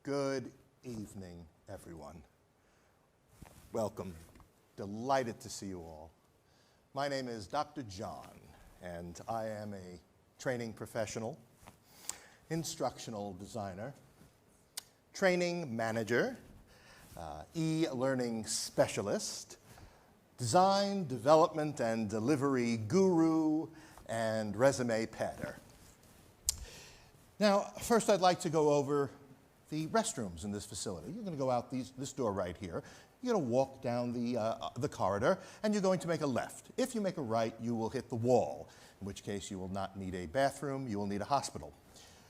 Good evening, everyone. Welcome. Delighted to see you all. My name is Dr. John, and I am a training professional, instructional designer, training manager, e-learning specialist, design, development, and delivery guru, and resume padder. Now, first I'd like to go over the restrooms in this facility. You're going to go out this door right here. You're going to walk down the corridor, and you're going to make a left. If you make a right, you will hit the wall, in which case you will not need a bathroom, you will need a hospital.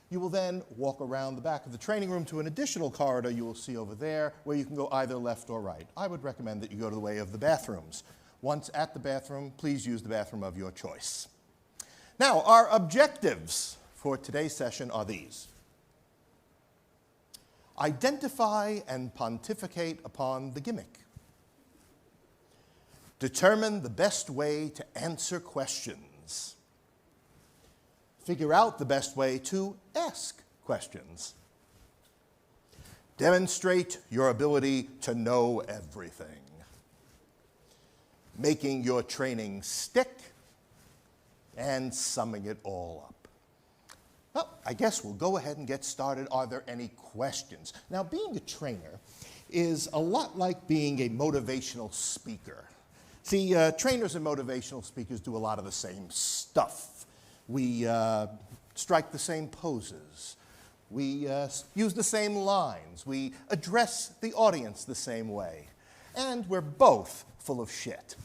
You will then walk around the back of the training room to an additional corridor you will see over there, where you can go either left or right. I would recommend that you go to the way of the bathrooms. Once at the bathroom, please use the bathroom of your choice. Now, our objectives for today's session are these. Identify and pontificate upon the gimmick. Determine the best way to answer questions. Figure out the best way to ask questions. Demonstrate your ability to know everything. Making your training stick, and summing it all up. Well, I guess we'll go ahead and get started. Are there any questions? Now, being a trainer is a lot like being a motivational speaker. See, trainers and motivational speakers do a lot of the same stuff. We strike the same poses. We use the same lines. We address the audience the same way. And we're both full of shit.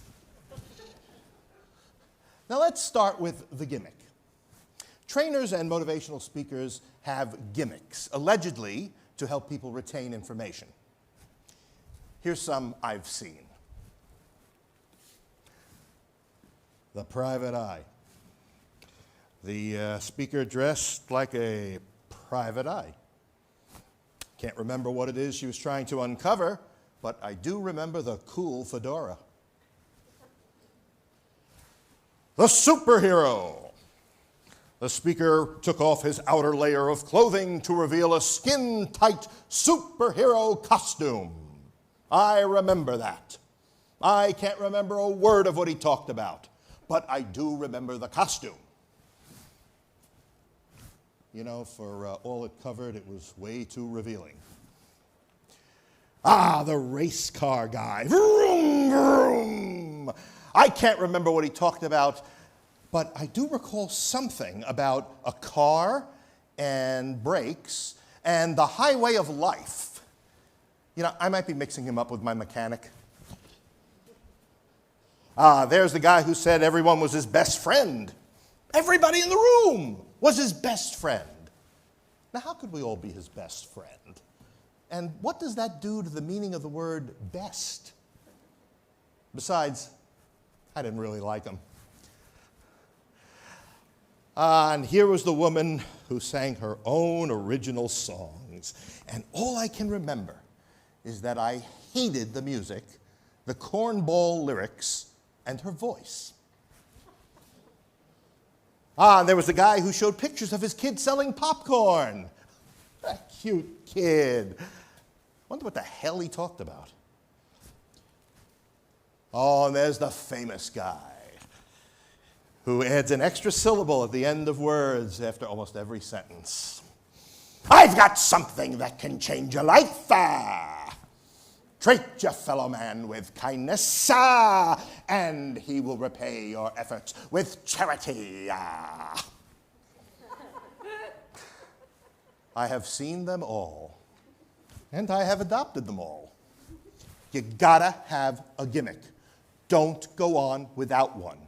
Now, let's start with the gimmick. Trainers and motivational speakers have gimmicks, allegedly to help people retain information. Here's some I've seen. The private eye. The speaker dressed like a private eye. Can't remember what it is she was trying to uncover, but I do remember the cool fedora. The superhero. The speaker took off his outer layer of clothing to reveal a skin-tight superhero costume. I remember that. I can't remember a word of what he talked about, but I do remember the costume. You know, for all it covered, it was way too revealing. Ah, the race car guy. Vroom, vroom. I can't remember what he talked about, but I do recall something about a car and brakes and the highway of life. You know, I might be mixing him up with my mechanic. Ah, there's the guy who said everyone was his best friend. Everybody in the room was his best friend. Now, how could we all be his best friend? And what does that do to the meaning of the word best? Besides, I didn't really like him. And here was the woman who sang her own original songs. And all I can remember is that I hated the music, the cornball lyrics, and her voice. And there was the guy who showed pictures of his kid selling popcorn. A cute kid. Wonder what the hell he talked about. Oh, and there's the famous guy who adds an extra syllable at the end of words after almost every sentence. I've got something that can change your life. Treat your fellow man with kindness, and he will repay your efforts with charity. I have seen them all, and I have adopted them all. You gotta have a gimmick. Don't go on without one,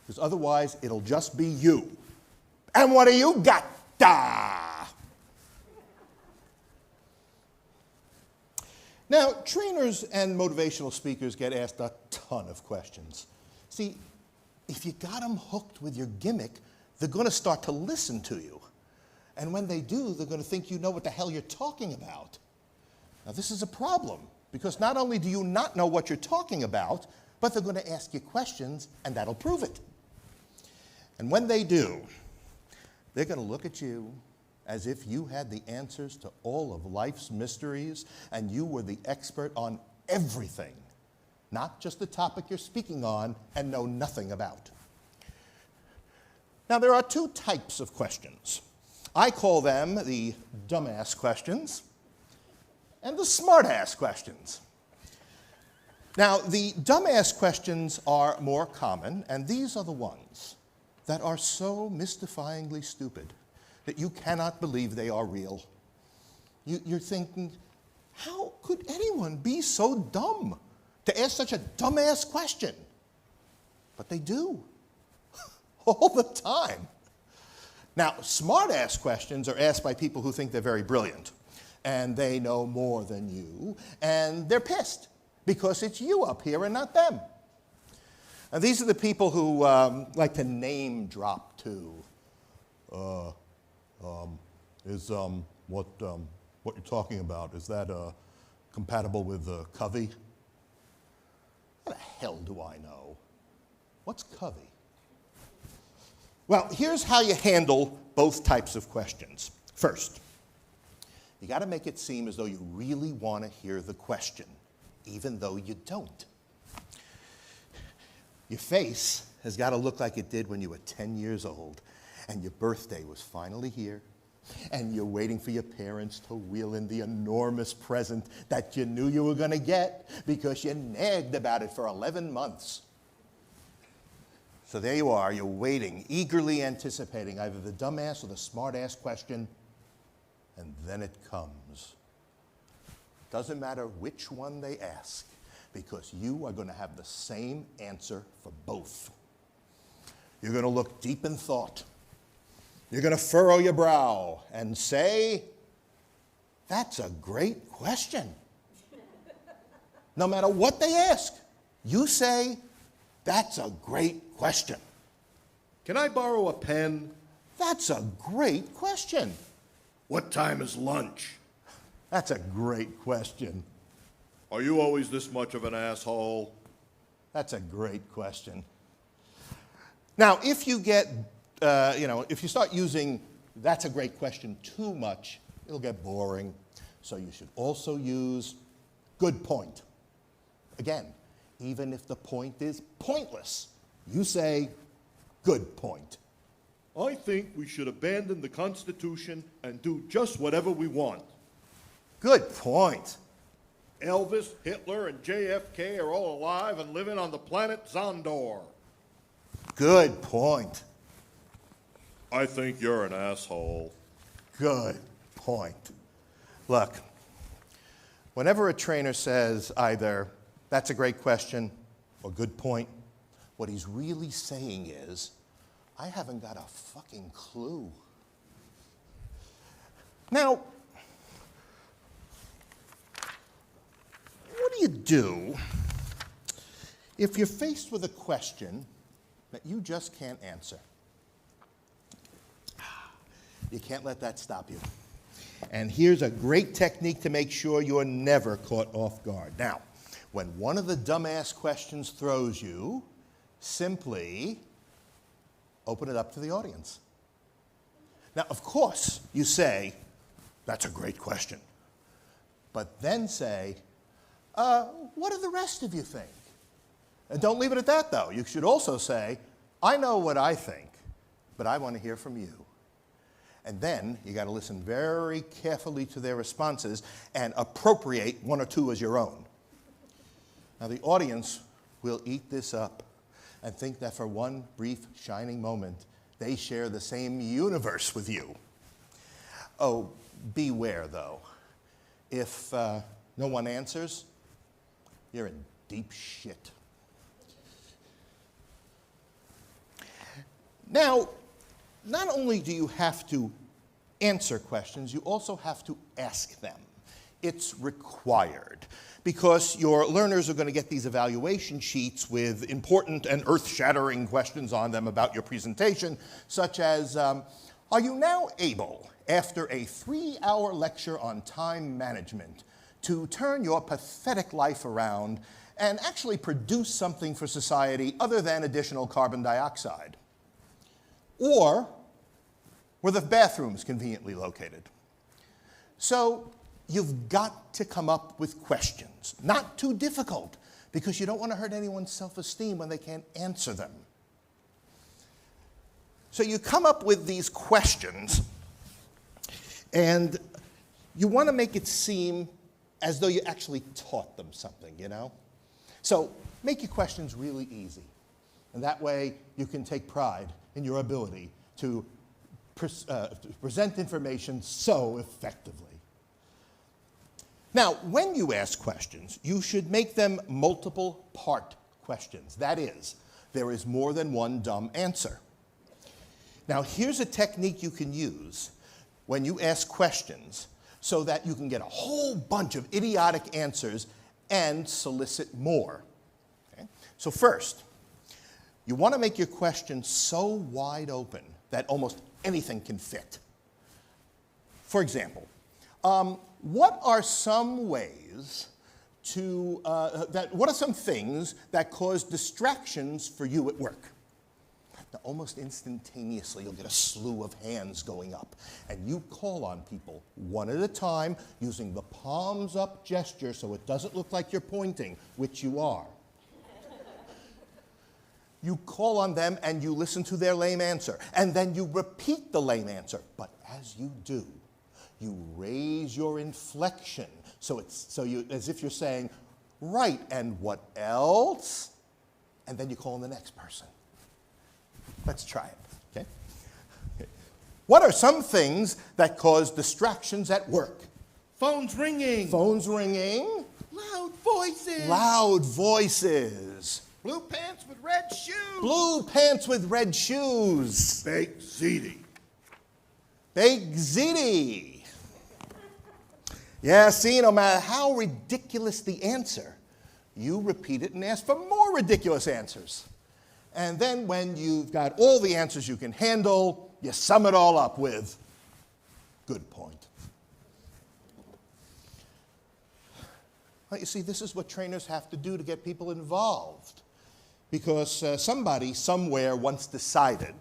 because otherwise it'll just be you. And what do you got? Now, trainers and motivational speakers get asked a ton of questions. See, if you got them hooked with your gimmick, they're going to start to listen to you. And when they do, they're going to think you know what the hell you're talking about. Now, this is a problem, because not only do you not know what you're talking about, but they're going to ask you questions, and that'll prove it. And when they do, they're going to look at you, as if you had the answers to all of life's mysteries and you were the expert on everything, not just the topic you're speaking on and know nothing about. Now, there are two types of questions. I call them the dumbass questions and the smartass questions. Now, the dumbass questions are more common, and these are the ones that are so mystifyingly stupid that you cannot believe they are real. You're thinking, how could anyone be so dumb to ask such a dumbass question? But they do, all the time. Now, smart-ass questions are asked by people who think they're very brilliant, and they know more than you, and they're pissed because it's you up here and not them. And these are the people who like to name drop too. What you're talking about, is that compatible with Covey? How the hell do I know? What's Covey? Well, here's how you handle both types of questions. First, you got to make it seem as though you really want to hear the question, even though you don't. Your face has got to look like it did when you were 10 years old and your birthday was finally here and you're waiting for your parents to wheel in the enormous present that you knew you were going to get because you nagged about it for 11 months. So there you are, you're waiting, eagerly anticipating either the dumbass or the smartass question, and then it comes. Doesn't matter which one they ask, because you are going to have the same answer for both. You're going to look deep in thought. You're going to furrow your brow and say, that's a great question. No matter what they ask, you say, that's a great question. Can I borrow a pen? That's a great question. What time is lunch? That's a great question. Are you always this much of an asshole? That's a great question. Now, if you get, if you start using that's a great question too much, it'll get boring. So you should also use good point. Again, even if the point is pointless, you say good point. I think we should abandon the Constitution and do just whatever we want. Good point. Elvis, Hitler, and JFK are all alive and living on the planet Zondor. Good point. I think you're an asshole. Good point. Look, whenever a trainer says either, that's a great question, or good point, what he's really saying is, I haven't got a fucking clue. Now, what do you do if you're faced with a question that you just can't answer? You can't let that stop you. And here's a great technique to make sure you're never caught off guard. Now, when one of the dumbass questions throws you, simply open it up to the audience. Now, of course, you say, that's a great question. But then say, what do the rest of you think? And don't leave it at that, though. You should also say, I know what I think, but I want to hear from you. And then you got to listen very carefully to their responses and appropriate one or two as your own. Now, the audience will eat this up and think that for one brief shining moment, they share the same universe with you. Oh, beware, though. If no one answers, you're in deep shit. Now, not only do you have to answer questions, you also have to ask them. It's required, because your learners are going to get these evaluation sheets with important and earth-shattering questions on them about your presentation, such as, are you now able, after a 3-hour lecture on time management, to turn your pathetic life around and actually produce something for society other than additional carbon dioxide? Or, were the bathrooms conveniently located? So you've got to come up with questions, not too difficult, because you don't want to hurt anyone's self-esteem when they can't answer them. So you come up with these questions, and you want to make it seem as though you actually taught them something, you know? So make your questions really easy. And that way you can take pride in your ability to present information so effectively. Now, when you ask questions, you should make them multiple part questions. That is, there is more than one dumb answer. Now, here's a technique you can use when you ask questions so that you can get a whole bunch of idiotic answers and solicit more. Okay? So first, you want to make your question so wide open that almost anything can fit. For example, what are some ways to, what are some things that cause distractions for you at work? Now, almost instantaneously, you'll get a slew of hands going up, and you call on people one at a time using the palms up gesture so it doesn't look like you're pointing, which you are. You call on them and you listen to their lame answer, and then you repeat the lame answer. But as you do, you raise your inflection as if you're saying, right, and what else? And then you call on the next person. Let's try it, okay? What are some things that cause distractions at work? Phone's ringing. Phones ringing. Loud voices. Loud voices. Blue pants with red shoes. Blue pants with red shoes. Baked ziti. Baked ziti. Yeah, see, no matter how ridiculous the answer, you repeat it and ask for more ridiculous answers. And then when you've got all the answers you can handle, you sum it all up with, good point. Well, you see, this is what trainers have to do to get people involved. Because somebody somewhere once decided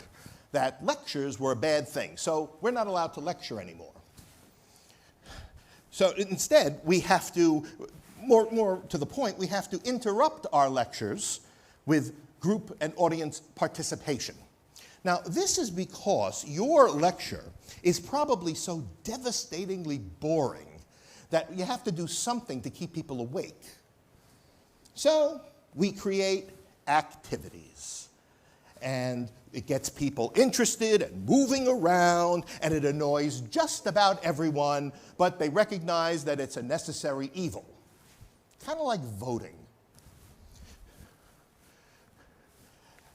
that lectures were a bad thing, so we're not allowed to lecture anymore. So instead, we have to, more to the point, we have to interrupt our lectures with group and audience participation. Now, this is because your lecture is probably so devastatingly boring that you have to do something to keep people awake. So we create activities. And it gets people interested and moving around, and it annoys just about everyone, but they recognize that it's a necessary evil. Kind of like voting.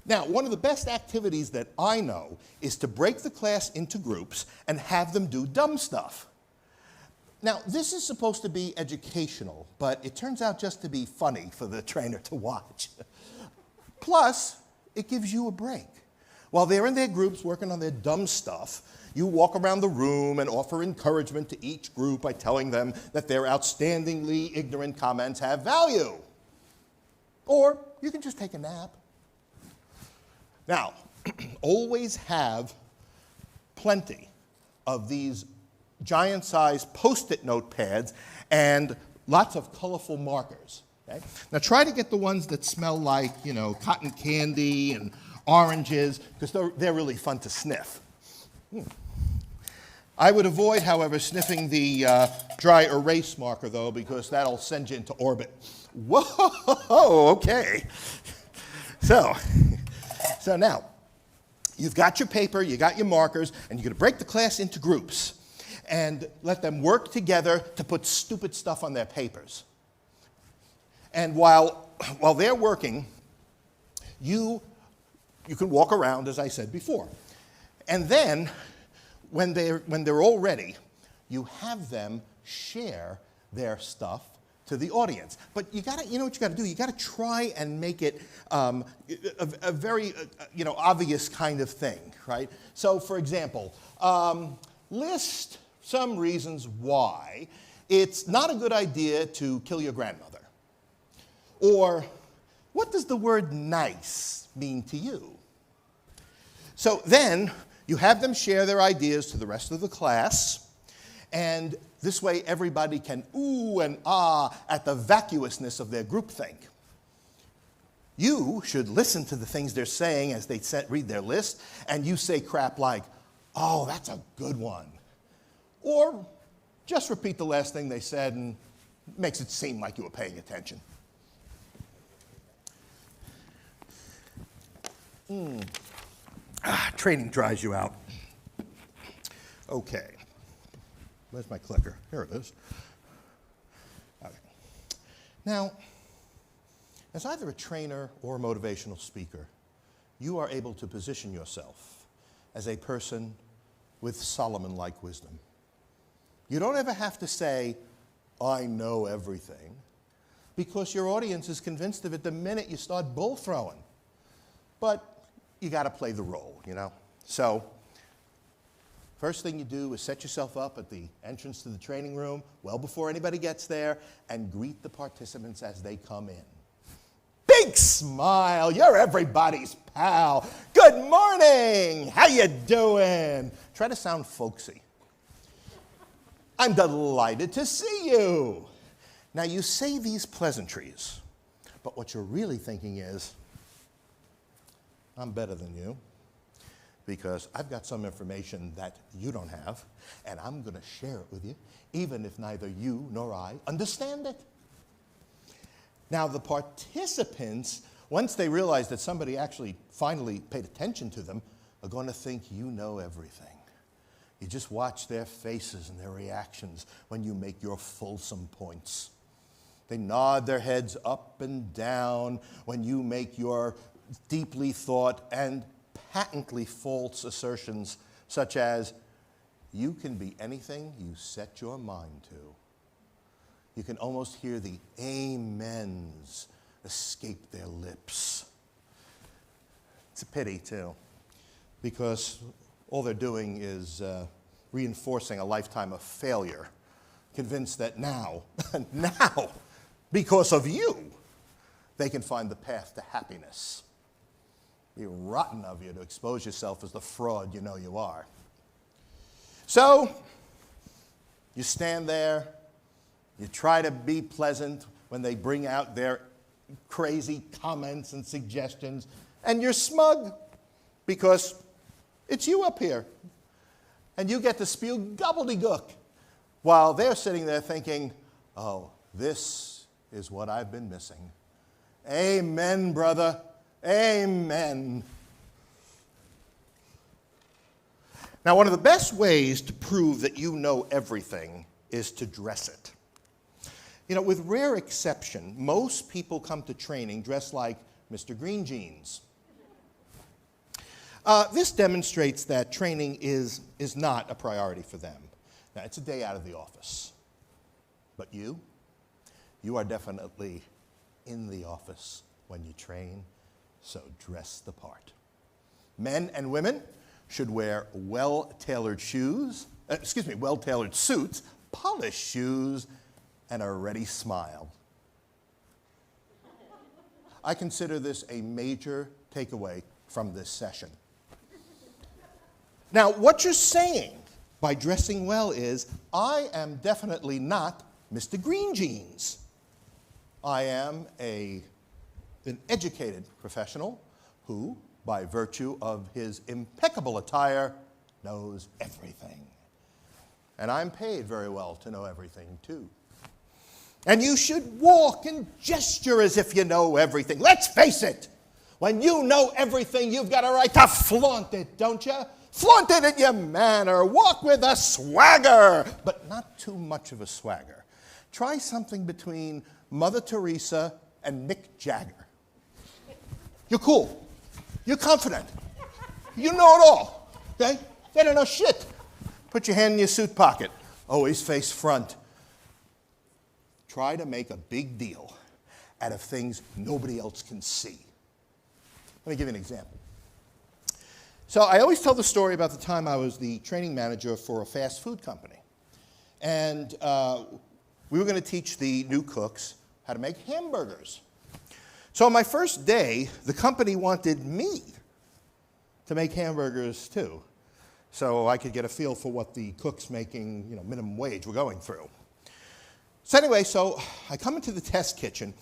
Now, one of the best activities that I know is to break the class into groups and have them do dumb stuff. Now, this is supposed to be educational, but it turns out just to be funny for the trainer to watch. Plus, it gives you a break. While they're in their groups working on their dumb stuff, you walk around the room and offer encouragement to each group by telling them that their outstandingly ignorant comments have value. Or you can just take a nap. Now, always have plenty of these giant-sized Post-it notepads and lots of colorful markers. Okay? Now try to get the ones that smell like, you know, cotton candy and oranges, because they're really fun to sniff. I would avoid, however, sniffing the dry erase marker, though, because that'll send you into orbit. Whoa, okay. So now, you've got your paper, you got your markers, and you're going to break the class into groups and let them work together to put stupid stuff on their papers. And while they're working, you can walk around, as I said before. And then, when they're all ready, you have them share their stuff to the audience. But you know what you got to do? You got to try and make it a very obvious kind of thing, right? So, for example, list some reasons why it's not a good idea to kill your grandmother. Or, what does the word nice mean to you? So then, You have them share their ideas to the rest of the class, and this way everybody can ooh and ah at the vacuousness of their groupthink. You should listen to the things they're saying as they read their list, and you say crap like, oh, that's a good one. Or just repeat the last thing they said and it makes it seem like you were paying attention. Training dries you out. Okay. Where's my clicker? Here it is. Okay. Now, as either a trainer or a motivational speaker, you are able to position yourself as a person with Solomon-like wisdom. You don't ever have to say, I know everything, because your audience is convinced of it the minute you start bull throwing. But you got to play the role, you know? So, first thing you do is set yourself up at the entrance to the training room, well before anybody gets there, and greet the participants as they come in. Big smile, you're everybody's pal. Good morning, how you doing? Try to sound folksy. I'm delighted to see you. Now you say these pleasantries, but what you're really thinking is, I'm better than you because I've got some information that you don't have, and I'm going to share it with you, even if neither you nor I understand it. Now the participants, once they realize that somebody actually finally paid attention to them, are going to think you know everything. You just watch their faces and their reactions when you make your fulsome points. They nod their heads up and down when you make your deeply thought and patently false assertions, such as, you can be anything you set your mind to. You can almost hear the amens escape their lips. It's a pity, too, because all they're doing is reinforcing a lifetime of failure, convinced that now, because of you, they can find the path to happiness. It'd be rotten of you to expose yourself as the fraud you know you are. So, you stand there, you try to be pleasant when they bring out their crazy comments and suggestions, and you're smug because it's you up here. And you get to spew gobbledygook while they're sitting there thinking, oh, this is what I've been missing. Amen, brother. Amen. Now, one of the best ways to prove that you know everything is to dress it. You know, with rare exception, most people come to training dressed like Mr. Green Jeans. This demonstrates that training is not a priority for them. Now, it's a day out of the office. But you are definitely in the office when you train, so dress the part. Men and women should wear well-tailored suits, polished shoes, and a ready smile. I consider this a major takeaway from this session. Now, what you're saying by dressing well is, I am definitely not Mr. Green Jeans. I am an educated professional who, by virtue of his impeccable attire, knows everything. And I'm paid very well to know everything, too. And you should walk and gesture as if you know everything. Let's face it, when you know everything, you've got a right to flaunt it, don't you? Flaunt it in your manner. Walk with a swagger, but not too much of a swagger. Try something between Mother Teresa and Mick Jagger. You're cool. You're confident. You know it all, okay? They don't know shit. Put your hand in your suit pocket. Always face front. Try to make a big deal out of things nobody else can see. Let me give you an example. So I always tell the story about the time I was the training manager for a fast food company. And we were going to teach the new cooks how to make hamburgers. So on my first day, the company wanted me to make hamburgers too. so I could get a feel for what the cooks making, minimum wage were going through. So anyway, so I come into the test kitchen,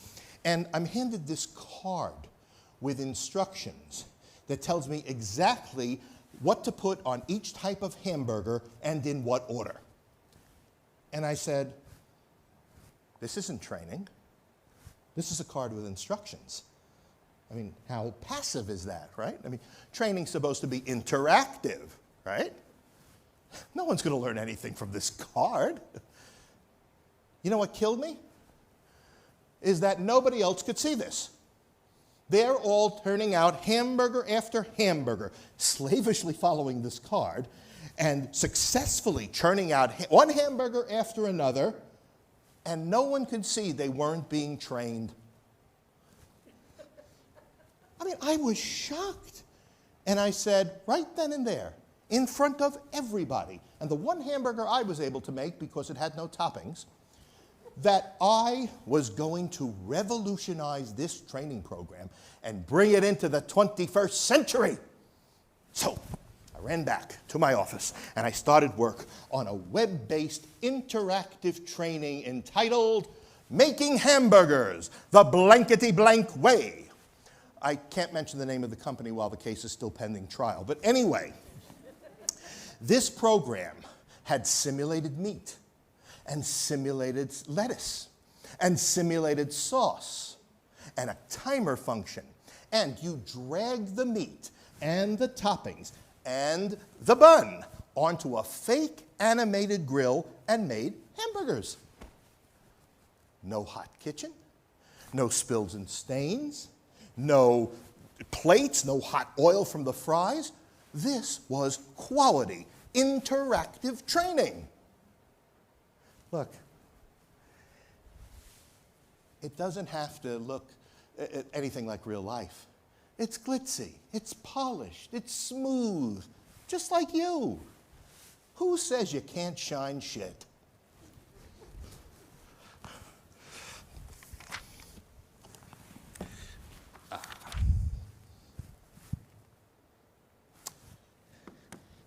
and I'm handed this card with instructions that tells me exactly what to put on each type of hamburger and in what order. And I said, this isn't training. This is a card with instructions. I mean, how passive is that, right? I mean, training's supposed to be interactive, right? No one's going to learn anything from this card. You know what killed me? Is that nobody else could see this. They're all turning out hamburger after hamburger, slavishly following this card, and successfully churning out one hamburger after another, and no one could see they weren't being trained. I mean, I was shocked. And I said, right then and there, in front of everybody, and the one hamburger I was able to make because it had no toppings, that I was going to revolutionize this training program and bring it into the 21st century. So I ran back to my office and I started work on a web-based interactive training entitled Making Hamburgers the Blankety-Blank Way. I can't mention the name of the company while the case is still pending trial. But anyway, this program had simulated meat and simulated lettuce and simulated sauce and a timer function. And you dragged the meat and the toppings and the bun onto a fake animated grill and made hamburgers. No hot kitchen, no spills and stains, no plates, no hot oil from the fries. This was quality, interactive training. Look, it doesn't have to look anything like real life. It's glitzy, it's polished, it's smooth, just like you. Who says you can't shine shit?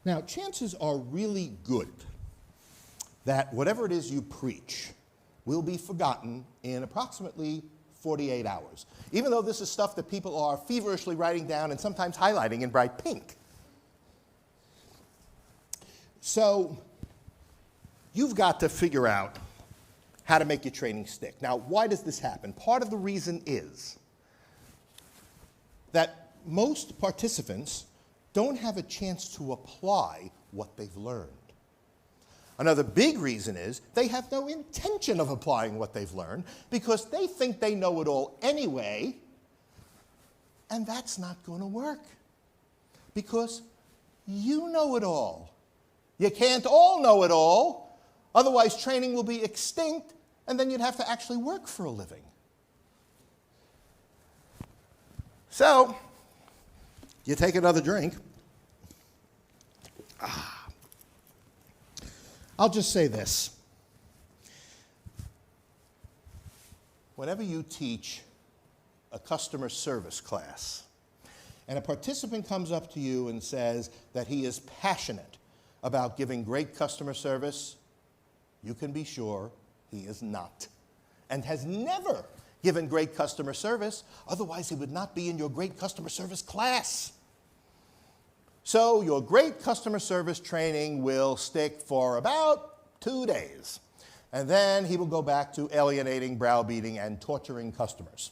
Now, chances are really good that whatever it is you preach will be forgotten in approximately 48 hours, even though this is stuff that people are feverishly writing down and sometimes highlighting in bright pink. So you've got to figure out how to make your training stick. Now, why does this happen? Part of the reason is that most participants don't have a chance to apply what they've learned. Another big reason is they have no intention of applying what they've learned because they think they know it all anyway, and that's not going to work because you know it all. You can't all know it all, otherwise training will be extinct, and then you'd have to actually work for a living. So, you take another drink. I'll just say this. Whenever you teach a customer service class, and a participant comes up to you and says that he is passionate about giving great customer service, you can be sure he is not, and has never given great customer service, otherwise he would not be in your great customer service class. So your great customer service training will stick for about 2 days. And then he will go back to alienating, browbeating, and torturing customers.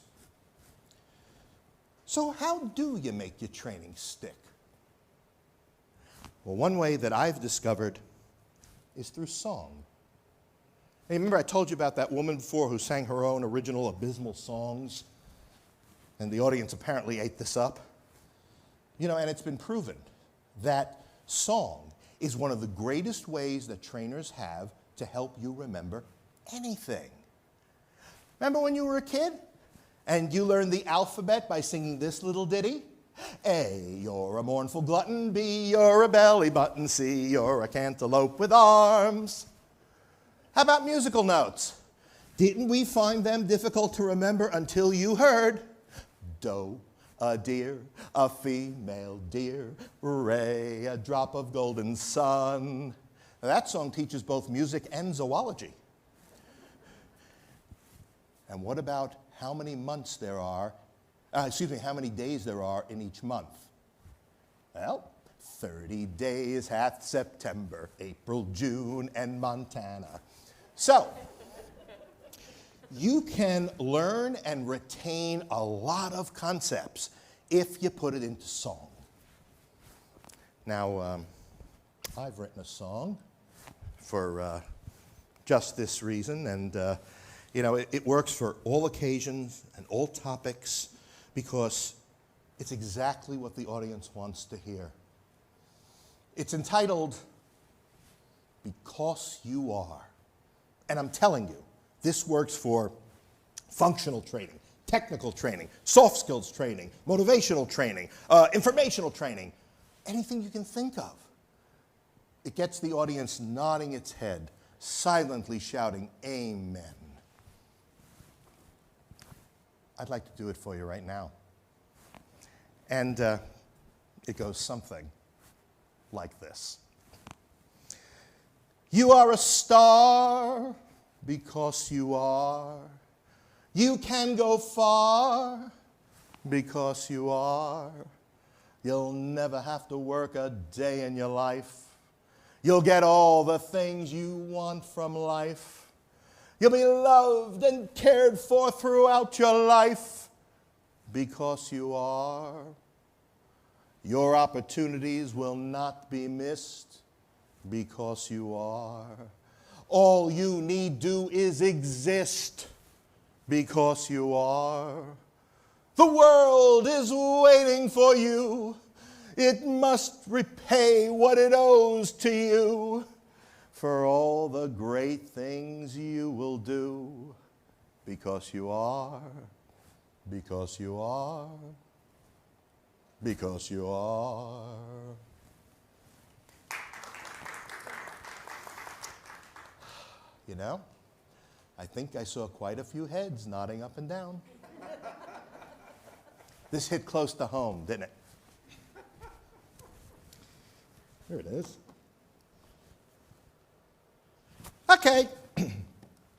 So how do you make your training stick? Well, one way that I've discovered is through song. Hey, remember I told you about that woman before who sang her own original abysmal songs? And the audience apparently ate this up. You know, and it's been proven that song is one of the greatest ways that trainers have to help you remember anything. Remember when you were a kid and you learned the alphabet by singing this little ditty? A, you're a mournful glutton. B, you're a belly button. C, you're a cantaloupe with arms. How about musical notes? Didn't we find them difficult to remember until you heard do, A deer, a female deer, ray, a drop of golden sun. Now, that song teaches both music and zoology. And what about how many months there are, how many days there are in each month? Well, 30 days hath September, April, June, and Montana. So, you can learn and retain a lot of concepts if you put it into song. Now, I've written a song for just this reason, and it works for all occasions and all topics because it's exactly what the audience wants to hear. It's entitled, Because You Are. And I'm telling you, this works for functional training, technical training, soft skills training, motivational training, informational training, anything you can think of. It gets the audience nodding its head, silently shouting, Amen. I'd like to do it for you right now. And it goes something like this. You are a star because you are. You can go far because you are. You'll never have to work a day in your life. You'll get all the things you want from life. You'll be loved and cared for throughout your life because you are. Your opportunities will not be missed because you are. All you need do is exist because you are. The world is waiting for you. It must repay what it owes to you for all the great things you will do because you are, because you are, because you are. You know, I think I saw quite a few heads nodding up and down. This hit close to home, didn't it? Here it is. Okay,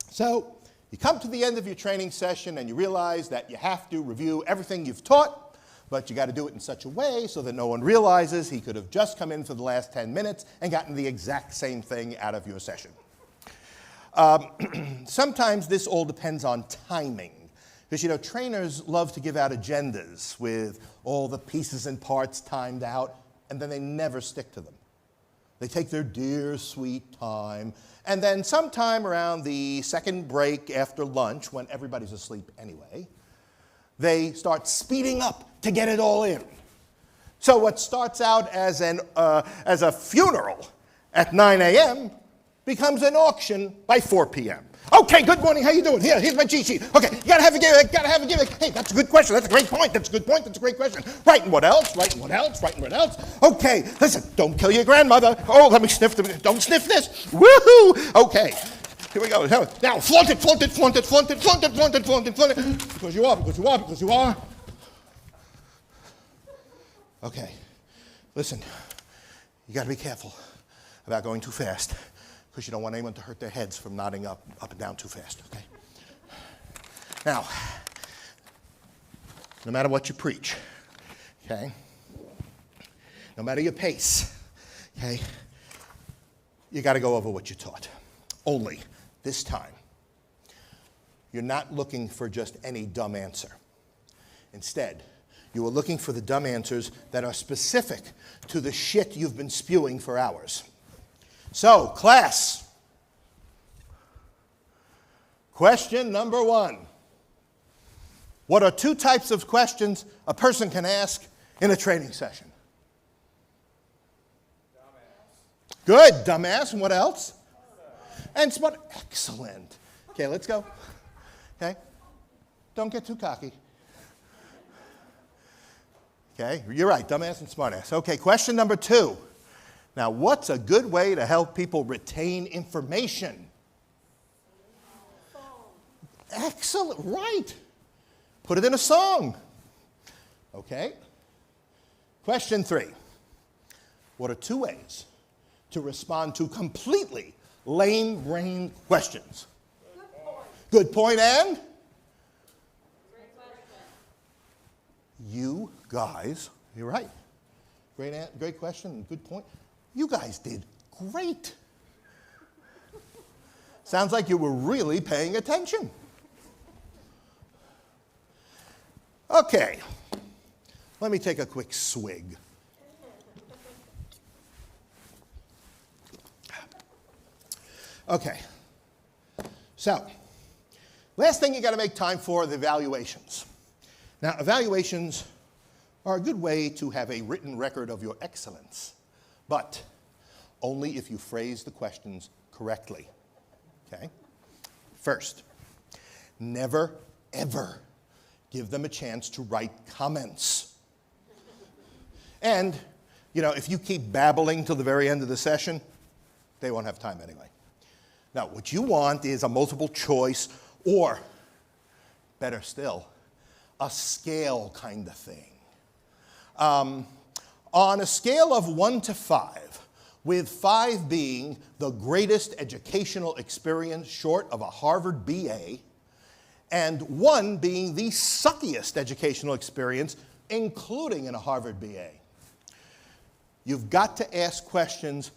so you come to the end of your training session and you realize that you have to review everything you've taught, but you got to do it in such a way so that no one realizes he could have just come in for the last 10 minutes and gotten the exact same thing out of your session. Sometimes this all depends on timing. Because, trainers love to give out agendas with all the pieces and parts timed out, and then they never stick to them. They take their dear, sweet time, and then sometime around the second break after lunch, when everybody's asleep anyway, they start speeding up to get it all in. So what starts out as a funeral at 9 a.m. becomes an auction by 4 p.m. Okay, good morning, how you doing? Here's my cheat sheet. Okay, you gotta have a gimmick, Hey, that's a good question, that's a great point, that's a great question. Right, and what else? Okay, listen, don't kill your grandmother. Oh, let me sniff, don't sniff this. Woohoo! Okay, here we go. Now, flaunt it. Because you are. Okay, listen, you gotta be careful about going too fast, because you don't want anyone to hurt their heads from nodding up and down too fast, okay? Now, no matter what you preach, okay? No matter your pace, okay? You got to go over what you taught. Only, this time, you're not looking for just any dumb answer. Instead, you are looking for the dumb answers that are specific to the shit you've been spewing for hours. So, class, question number 1. What are 2 types of questions a person can ask in a training session? Dumbass. Good, dumbass, and what else? And smart. Excellent. Okay, let's go. Okay, don't get too cocky. Okay, you're right, dumbass and smartass. Okay, question number 2. Now, what's a good way to help people retain information? Excellent, right. Put it in a song. Okay? Question 3. What are 2 ways to respond to completely lame-brain questions? Good point, and? You guys, you're right. Great question and good point. You guys did great. Sounds like you were really paying attention. Okay, let me take a quick swig. Okay, so last thing you got to make time for are the evaluations. Now, evaluations are a good way to have a written record of your excellence, but only if you phrase the questions correctly. Okay? First, never, ever give them a chance to write comments. And, if you keep babbling till the very end of the session, they won't have time anyway. Now, what you want is a multiple choice or, better still, a scale kind of thing. On a scale of 1 to 5, with 5 being the greatest educational experience short of a Harvard BA, and 1 being the suckiest educational experience, including in a Harvard BA. You've got to ask questions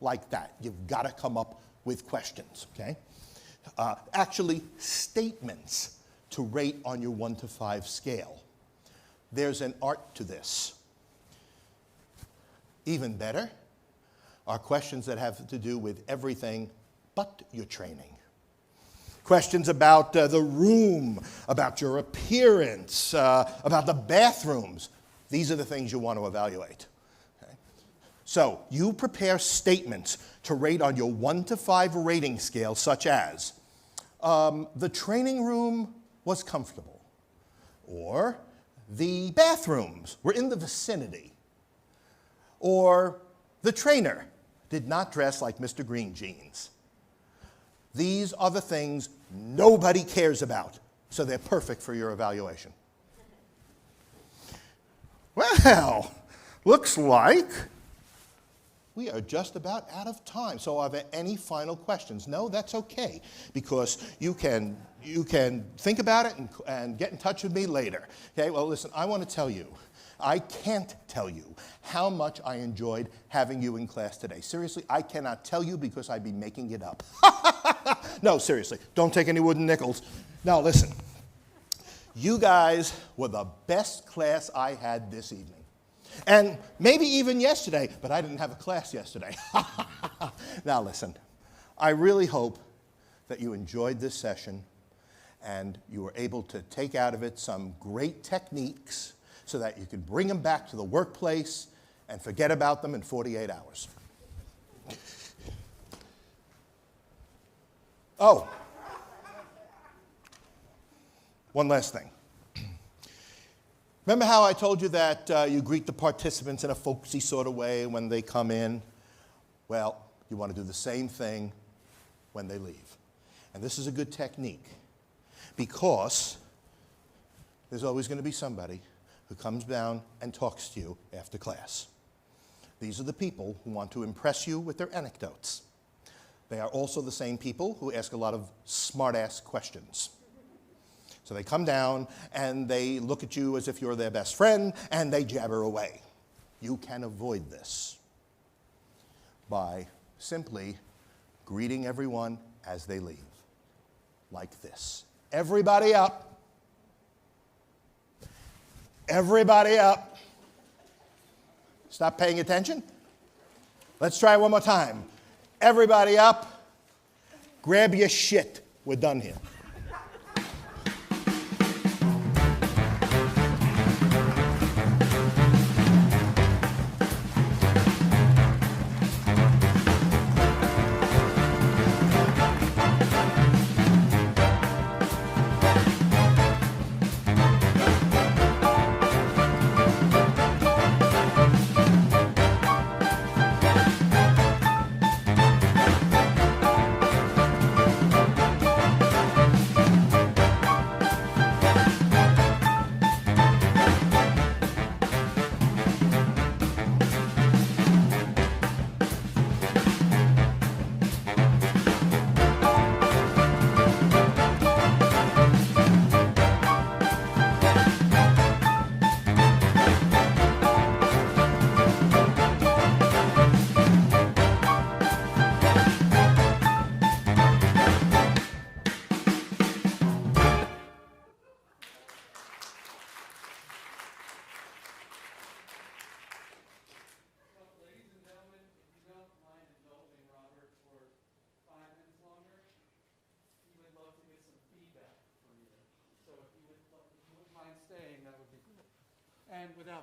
like that. You've got to come up with questions, okay? Actually, statements to rate on your 1 to 5 scale. There's an art to this. Even better are questions that have to do with everything but your training. Questions about the room, about your appearance, about the bathrooms. These are the things you want to evaluate. Okay? So you prepare statements to rate on your 1 to 5 rating scale, such as, the training room was comfortable, or the bathrooms were in the vicinity, or the trainer did not dress like Mr. Green Jeans. These are the things nobody cares about, so they're perfect for your evaluation. Well, looks like we are just about out of time. So are there any final questions? No, that's okay, because you can think about it and get in touch with me later. Okay, well, listen, I want to tell you, I can't tell you how much I enjoyed having you in class today. Seriously, I cannot tell you because I'd be making it up. No, seriously, don't take any wooden nickels. Now, listen, you guys were the best class I had this evening. And maybe even yesterday, but I didn't have a class yesterday. Now, listen, I really hope that you enjoyed this session and you were able to take out of it some great techniques so that you could bring them back to the workplace and forget about them in 48 hours. Oh, one last thing. Remember how I told you that you greet the participants in a folksy sort of way when they come in? Well, you want to do the same thing when they leave. And this is a good technique because there's always going to be somebody who comes down and talks to you after class. These are the people who want to impress you with their anecdotes. They are also the same people who ask a lot of smart-ass questions. So they come down and they look at you as if you're their best friend and they jabber away. You can avoid this by simply greeting everyone as they leave, like this. Everybody up. Everybody up. Stop paying attention. Let's try one more time. Everybody up. Grab your shit. We're done here. And without